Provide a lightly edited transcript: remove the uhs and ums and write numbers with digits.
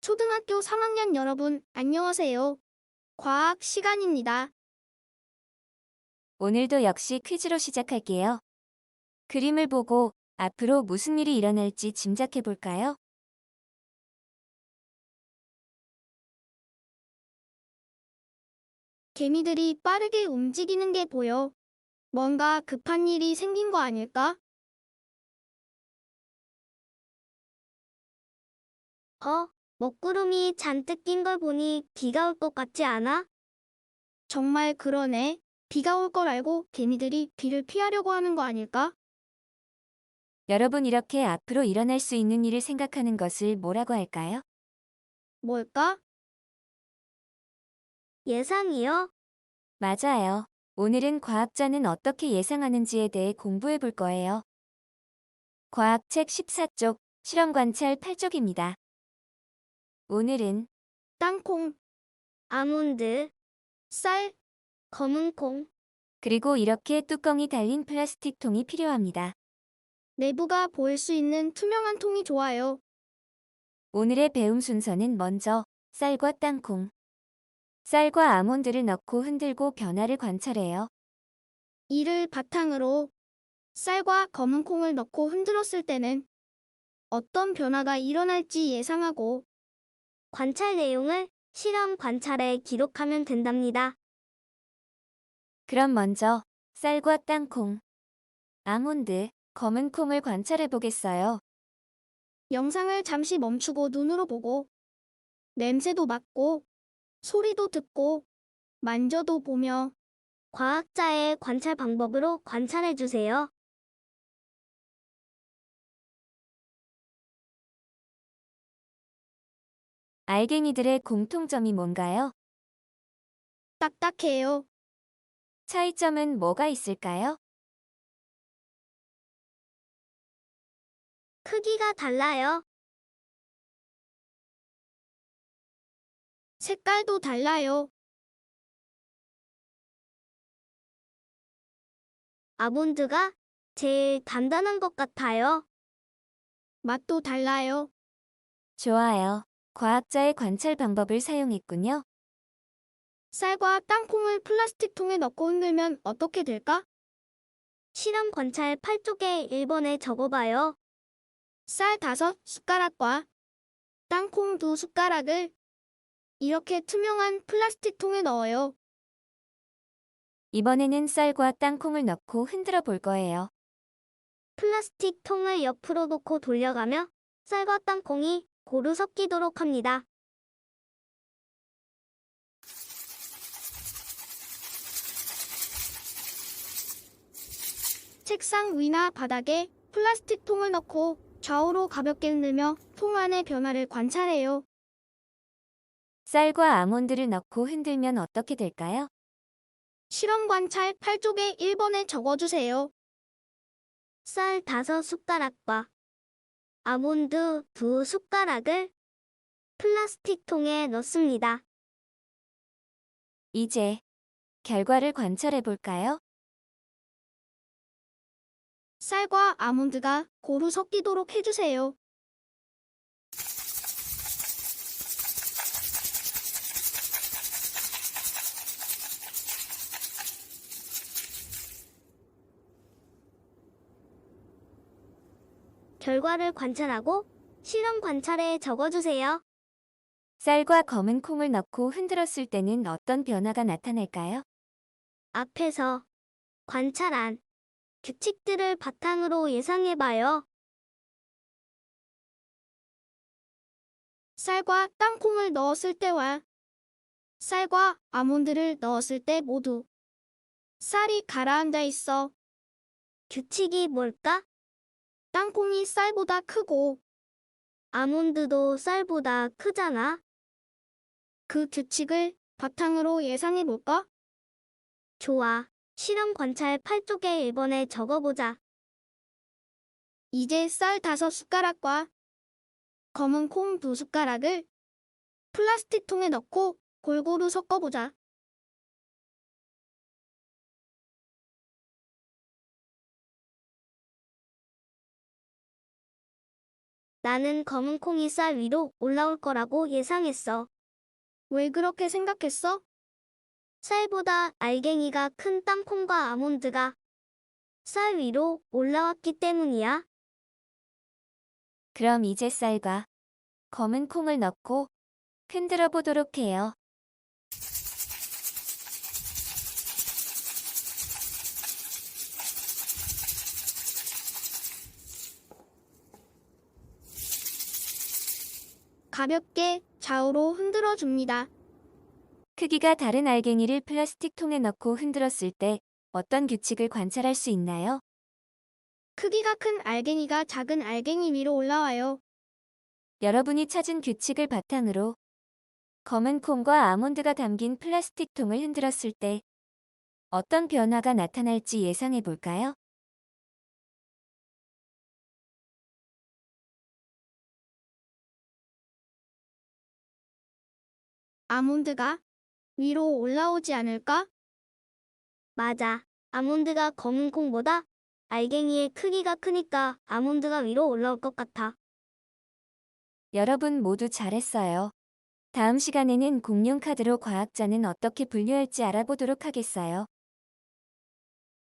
초등학교 3학년 여러분, 안녕하세요. 과학 시간입니다. 오늘도 역시 퀴즈로 시작할게요. 그림을 보고 앞으로 무슨 일이 일어날지 짐작해 볼까요? 개미들이 빠르게 움직이는 게 보여. 뭔가 급한 일이 생긴 거 아닐까? 먹구름이 잔뜩 낀 걸 보니 비가 올 것 같지 않아? 정말 그러네. 비가 올 걸 알고 개미들이 비를 피하려고 하는 거 아닐까? 여러분 이렇게 앞으로 일어날 수 있는 일을 생각하는 것을 뭐라고 할까요? 뭘까? 예상이요? 맞아요. 오늘은 과학자는 어떻게 예상하는지에 대해 공부해 볼 거예요. 과학책 14쪽, 실험 관찰 8쪽입니다. 오늘은 땅콩, 아몬드, 쌀, 검은 콩. 그리고 이렇게 뚜껑이 달린 플라스틱 통이 필요합니다. 내부가 보일 수 있는 투명한 통이 좋아요. 오늘의 배움 순서는 먼저 쌀과 땅콩, 쌀과 아몬드를 넣고 흔들고 변화를 관찰해요. 이를 바탕으로 쌀과 검은 콩을 넣고 흔들었을 때는 어떤 변화가 일어날지 예상하고 관찰 내용을 실험 관찰에 기록하면 된답니다. 그럼 먼저 쌀과 땅콩, 아몬드, 검은 콩을 관찰해 보겠어요. 영상을 잠시 멈추고 눈으로 보고 냄새도 맡고 소리도 듣고 만져도 보며 과학자의 관찰 방법으로 관찰해 주세요. 알갱이들의 공통점이 뭔가요? 딱딱해요. 차이점은 뭐가 있을까요? 크기가 달라요. 색깔도 달라요. 아몬드가 제일 단단한 것 같아요. 맛도 달라요. 좋아요. 과학자의 관찰 방법을 사용했군요. 쌀과 땅콩을 플라스틱 통에 넣고 흔들면 어떻게 될까? 실험 관찰 8쪽에 1번에 적어봐요. 쌀 5숟가락과 땅콩 2숟가락을 이렇게 투명한 플라스틱 통에 넣어요. 이번에는 쌀과 땅콩을 넣고 흔들어 볼 거예요. 플라스틱 통을 옆으로 놓고 돌려가며 쌀과 땅콩이 고루 섞이도록 합니다. 책상 위나 바닥에 플라스틱 통을 넣고 좌우로 가볍게 흔들며 통 안의 변화를 관찰해요. 쌀과 아몬드를 넣고 흔들면 어떻게 될까요? 실험 관찰 8쪽에 1번에 적어주세요. 쌀 5숟가락과 아몬드 2숟가락을 플라스틱 통에 넣습니다. 이제 결과를 관찰해 볼까요? 쌀과 아몬드가 고루 섞이도록 해주세요. 결과를 관찰하고 실험 관찰에 적어주세요. 쌀과 검은 콩을 넣고 흔들었을 때는 어떤 변화가 나타날까요? 앞에서 관찰한 규칙들을 바탕으로 예상해봐요. 쌀과 땅콩을 넣었을 때와 쌀과 아몬드를 넣었을 때 모두 쌀이 가라앉아 있어. 규칙이 뭘까? 땅콩이 쌀보다 크고 아몬드도 쌀보다 크잖아. 그 규칙을 바탕으로 예상해볼까? 좋아. 실험 관찰 8쪽에 1번에 적어보자. 이제 쌀 5숟가락과 검은 콩 2숟가락을 플라스틱 통에 넣고 골고루 섞어보자. 나는 검은 콩이 쌀 위로 올라올 거라고 예상했어. 왜 그렇게 생각했어? 쌀보다 알갱이가 큰 땅콩과 아몬드가 쌀 위로 올라왔기 때문이야. 그럼 이제 쌀과 검은 콩을 넣고 흔들어 보도록 해요. 가볍게 좌우로 흔들어 줍니다. 크기가 다른 알갱이를 플라스틱 통에 넣고 흔들었을 때 어떤 규칙을 관찰할 수 있나요? 크기가 큰 알갱이가 작은 알갱이 위로 올라와요. 여러분이 찾은 규칙을 바탕으로 검은 콩과 아몬드가 담긴 플라스틱 통을 흔들었을 때 어떤 변화가 나타날지 예상해 볼까요? 아몬드가 위로 올라오지 않을까? 맞아. 아몬드가 검은 콩보다 알갱이의 크기가 크니까 아몬드가 위로 올라올 것 같아. 여러분 모두 잘했어요. 다음 시간에는 공룡 카드로 과학자는 어떻게 분류할지 알아보도록 하겠어요.